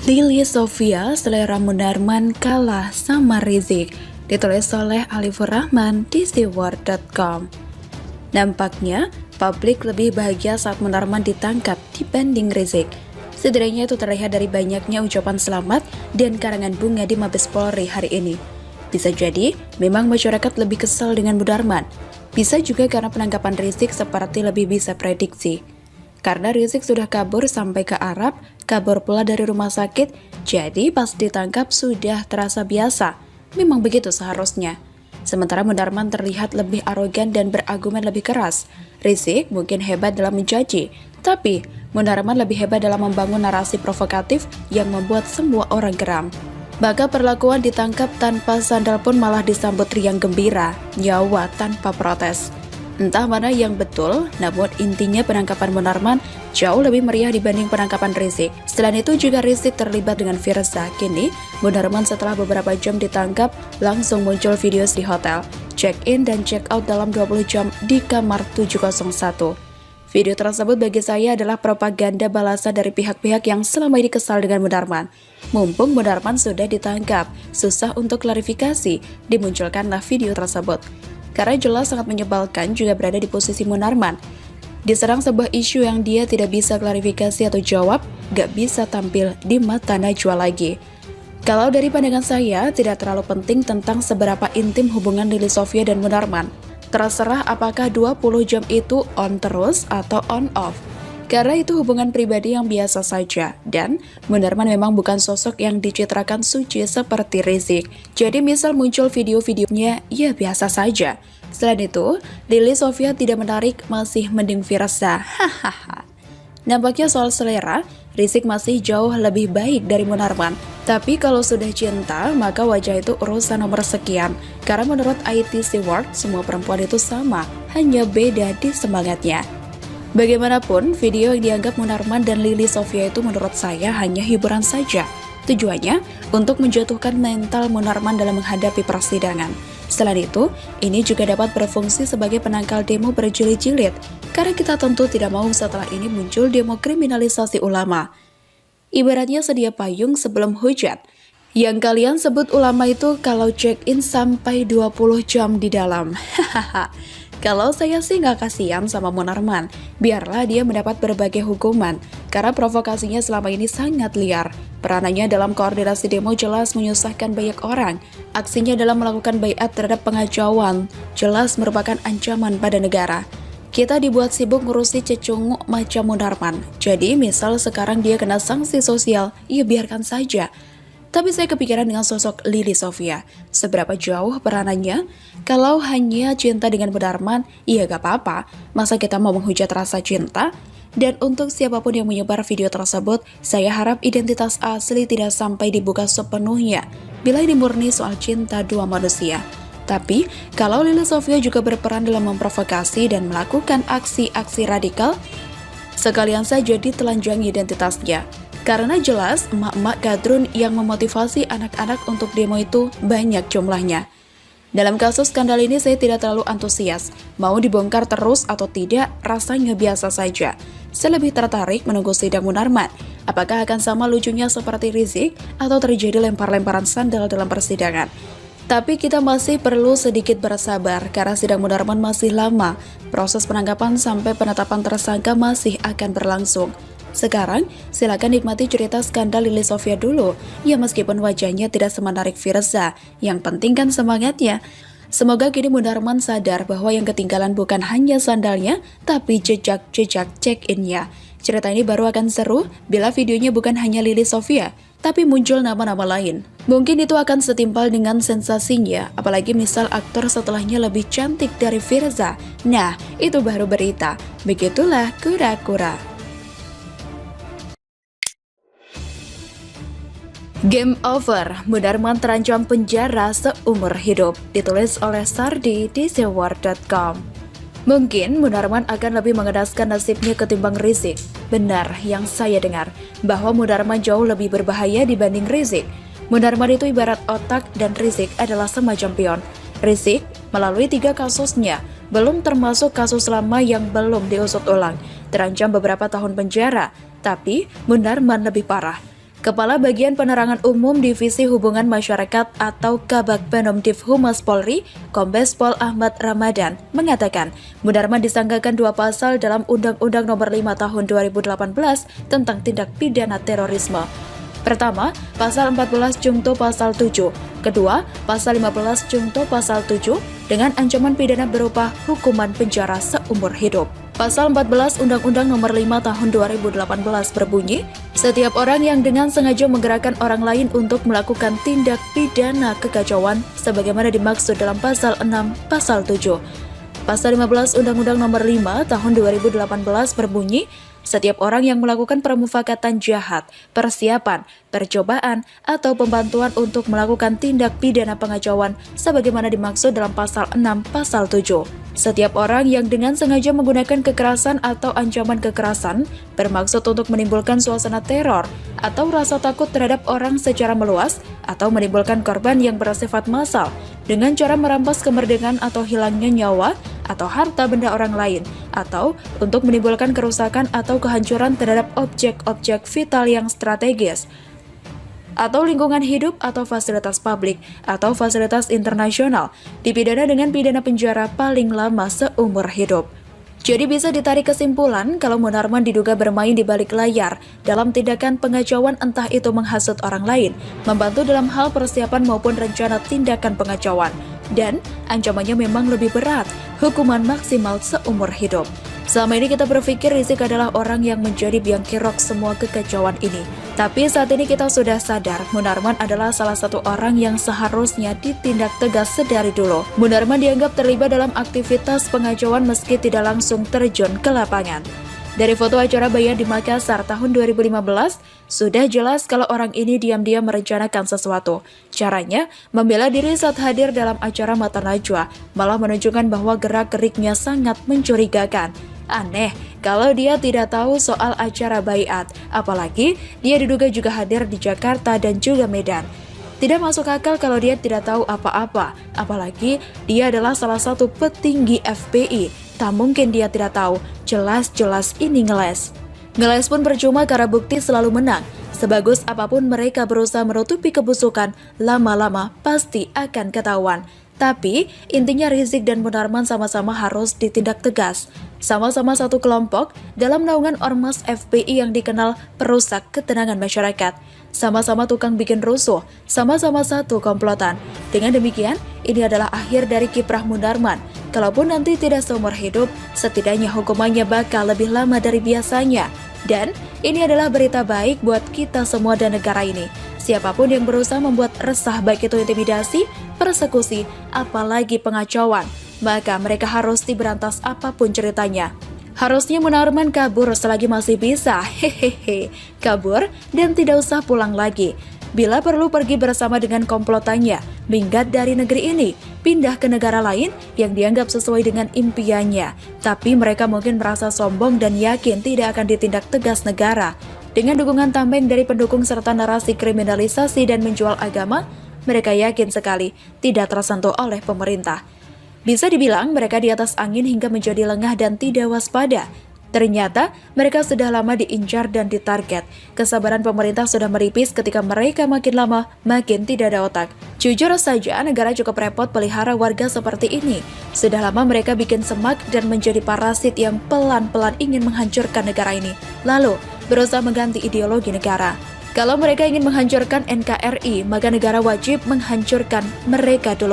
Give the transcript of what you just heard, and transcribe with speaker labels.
Speaker 1: Lily Sofia, selera Munarman kalah sama Rizik, ditulis oleh Alifur Rahman di SeaWorld.com. Nampaknya, publik lebih bahagia saat Munarman ditangkap dibanding Rizik. Setidaknya itu terlihat dari banyaknya ucapan selamat dan karangan bunga di Mabes Polri hari ini. Bisa jadi, memang masyarakat lebih kesal dengan Munarman. Bisa juga karena penangkapan Rizik seperti lebih bisa prediksi. Karena Rizik sudah kabur sampai ke Arab, kabur pula dari rumah sakit, jadi pas ditangkap sudah terasa biasa. Memang begitu seharusnya. Sementara Munarman terlihat lebih arogan dan berargumen lebih keras. Rizik mungkin hebat dalam mencaci, tapi Munarman lebih hebat dalam membangun narasi provokatif yang membuat semua orang geram. Maka perlakuan ditangkap tanpa sandal pun malah disambut riang gembira, nyawa tanpa protes. Entah mana yang betul, namun intinya penangkapan Munarman jauh lebih meriah dibanding penangkapan Rizik. Selain itu juga Rizik terlibat dengan Firza. Kini, Munarman setelah beberapa jam ditangkap, langsung muncul video di hotel, check-in dan check-out dalam 20 jam di kamar 701. Video tersebut bagi saya adalah propaganda balasan dari pihak-pihak yang selama ini kesal dengan Munarman. Mumpung Munarman sudah ditangkap, susah untuk klarifikasi, dimunculkanlah video tersebut. Karena jelas sangat menyebalkan juga berada di posisi Munarman. Diserang sebuah isu yang dia tidak bisa klarifikasi atau jawab, gak bisa tampil di mata Najwa lagi. Kalau dari pandangan saya, tidak terlalu penting tentang seberapa intim hubungan Lily Sofia dan Munarman. Terserah apakah 20 jam itu on terus atau on off. Karena itu hubungan pribadi yang biasa saja, dan Munarman memang bukan sosok yang dicitrakan suci seperti Rizik. Jadi misal muncul video-videonya, ya biasa saja. Selain itu, Lily Sofia tidak menarik, masih mending Firza. Hahaha. Nampaknya soal selera, Rizik masih jauh lebih baik dari Munarman. Tapi kalau sudah cinta, maka wajah itu urusan nomor sekian. Karena menurut ITC World, semua perempuan itu sama, hanya beda di semangatnya. Bagaimanapun, video yang dianggap Munarman dan Lily Sofia itu menurut saya hanya hiburan saja. Tujuannya untuk menjatuhkan mental Munarman dalam menghadapi persidangan. Selain itu, ini juga dapat berfungsi sebagai penangkal demo berjilid-jilid, karena kita tentu tidak mau setelah ini muncul demo kriminalisasi ulama. Ibaratnya sedia payung sebelum hujan. Yang kalian sebut ulama itu kalau check-in sampai 20 jam di dalam. Hahaha. Kalau saya sih nggak kasihan sama Munarman, biarlah dia mendapat berbagai hukuman, karena provokasinya selama ini sangat liar. Peranannya dalam koordinasi demo jelas menyusahkan banyak orang. Aksinya dalam melakukan baiat terhadap pengacauan jelas merupakan ancaman pada negara. Kita dibuat sibuk ngurusi cecunguk macam Munarman. Jadi misal sekarang dia kena sanksi sosial, ya biarkan saja. Tapi saya kepikiran dengan sosok Lily Sofia. Seberapa jauh peranannya? Kalau hanya cinta dengan Munarman, iya gak apa-apa. Masa kita mau menghujat rasa cinta? Dan untuk siapapun yang menyebar video tersebut, saya harap identitas asli tidak sampai dibuka sepenuhnya. Bila ini murni soal cinta dua manusia. Tapi, kalau Lily Sofia juga berperan dalam memprovokasi dan melakukan aksi-aksi radikal, sekalian saja ditelanjangi identitasnya. Karena jelas emak-emak gadrun yang memotivasi anak-anak untuk demo itu banyak jumlahnya. Dalam kasus skandal ini saya tidak terlalu antusias. Mau dibongkar terus atau tidak, rasanya biasa saja. Saya lebih tertarik menunggu sidang Munarman. Apakah akan sama lucunya seperti Rizik atau terjadi lempar-lemparan sandal dalam persidangan? Tapi kita masih perlu sedikit bersabar karena sidang Munarman masih lama. Proses penangkapan sampai penetapan tersangka masih akan berlangsung. Sekarang, silakan nikmati cerita skandal Lily Sofia dulu. Ya meskipun wajahnya tidak semenarik Firza, yang penting kan semangatnya. Semoga kini Munarman sadar bahwa yang ketinggalan bukan hanya sandalnya, tapi jejak-jejak check-in-nya. Cerita ini baru akan seru bila videonya bukan hanya Lily Sofia, tapi muncul nama-nama lain. Mungkin itu akan setimpal dengan sensasinya, apalagi misal aktor setelahnya lebih cantik dari Firza. Nah, itu baru berita. Begitulah kura-kura. Game over, Munarman terancam penjara seumur hidup, ditulis oleh Sardi di SeaWorld.com. Mungkin Munarman akan lebih mengenaskan nasibnya ketimbang Rizik. Benar yang saya dengar, bahwa Munarman jauh lebih berbahaya dibanding Rizik. Munarman itu ibarat otak dan Rizik adalah semacam pion. Rizik melalui 3 kasusnya, belum termasuk kasus lama yang belum diusut ulang, terancam beberapa tahun penjara, tapi Munarman lebih parah. Kepala Bagian Penerangan Umum Divisi Hubungan Masyarakat atau Kabag Penomdiv Humas Polri, Kombes Pol Ahmad Ramadan, mengatakan Munarman disangkakan 2 pasal dalam Undang-Undang Nomor 5 Tahun 2018 tentang tindak pidana terorisme. Pertama, Pasal 14 Jungto Pasal 7. Kedua, Pasal 15 Jungto Pasal 7 dengan ancaman pidana berupa hukuman penjara seumur hidup. Pasal 14 Undang-Undang Nomor 5 Tahun 2018 berbunyi, setiap orang yang dengan sengaja menggerakkan orang lain untuk melakukan tindak pidana kekacauan sebagaimana dimaksud dalam Pasal 6 Pasal 7. Pasal 15 Undang-Undang Nomor 5 Tahun 2018 berbunyi, setiap orang yang melakukan permufakatan jahat, persiapan, percobaan, atau pembantuan untuk melakukan tindak pidana pengacauan sebagaimana dimaksud dalam Pasal 6 Pasal 7. Setiap orang yang dengan sengaja menggunakan kekerasan atau ancaman kekerasan bermaksud untuk menimbulkan suasana teror atau rasa takut terhadap orang secara meluas atau menimbulkan korban yang bersifat massal dengan cara merampas kemerdekaan atau hilangnya nyawa atau harta benda orang lain, atau untuk menimbulkan kerusakan atau kehancuran terhadap objek-objek vital yang strategis, atau lingkungan hidup atau fasilitas publik, atau fasilitas internasional, dipidana dengan pidana penjara paling lama seumur hidup. Jadi bisa ditarik kesimpulan kalau Munarman diduga bermain di balik layar dalam tindakan pengacauan entah itu menghasut orang lain, membantu dalam hal persiapan maupun rencana tindakan pengacauan, dan ancamannya memang lebih berat, hukuman maksimal seumur hidup. Selama ini kita berpikir Rizik adalah orang yang menjadi biang kerok semua kekacauan ini. Tapi saat ini kita sudah sadar Munarman adalah salah satu orang yang seharusnya ditindak tegas sedari dulu. Munarman dianggap terlibat dalam aktivitas pengacauan meski tidak langsung terjun ke lapangan. Dari foto acara Bayan di Makassar tahun 2015, sudah jelas kalau orang ini diam-diam merencanakan sesuatu. Caranya, membela diri saat hadir dalam acara Mata Najwa, malah menunjukkan bahwa gerak-geriknya sangat mencurigakan. Aneh kalau dia tidak tahu soal acara baiat, apalagi dia diduga juga hadir di Jakarta dan juga Medan. Tidak masuk akal kalau dia tidak tahu apa-apa, apalagi dia adalah salah satu petinggi FPI. Tak mungkin dia tidak tahu, jelas-jelas ini ngeles. Ngeles pun percuma karena bukti selalu menang. Sebagus apapun mereka berusaha menutupi kebusukan, lama-lama pasti akan ketahuan. Tapi intinya Rizik dan Munarman sama-sama harus ditindak tegas. Sama-sama satu kelompok dalam naungan ormas FPI yang dikenal perusak ketenangan masyarakat. Sama-sama tukang bikin rusuh, sama-sama satu komplotan. Dengan demikian, ini adalah akhir dari kiprah Munarman. Kalaupun nanti tidak seumur hidup, setidaknya hukumannya bakal lebih lama dari biasanya. Dan ini adalah berita baik buat kita semua dan negara ini. Siapapun yang berusaha membuat resah baik itu intimidasi, persekusi, apalagi pengacauan, maka mereka harus diberantas apapun ceritanya. Harusnya Munarman kabur selagi masih bisa, hehehe, kabur dan tidak usah pulang lagi. Bila perlu pergi bersama dengan komplotannya, minggat dari negeri ini, pindah ke negara lain yang dianggap sesuai dengan impiannya. Tapi mereka mungkin merasa sombong dan yakin tidak akan ditindak tegas negara. Dengan dukungan tameng dari pendukung serta narasi kriminalisasi dan menjual agama, mereka yakin sekali tidak tersentuh oleh pemerintah. Bisa dibilang mereka di atas angin hingga menjadi lengah dan tidak waspada. Ternyata mereka sudah lama diincar dan ditarget. Kesabaran pemerintah sudah meripis ketika mereka makin lama makin tidak ada otak. Jujur saja negara cukup repot pelihara warga seperti ini. Sudah lama mereka bikin semak dan menjadi parasit yang pelan-pelan ingin menghancurkan negara ini. Lalu berusaha mengganti ideologi negara. Kalau mereka ingin menghancurkan NKRI, maka negara wajib menghancurkan mereka dulu.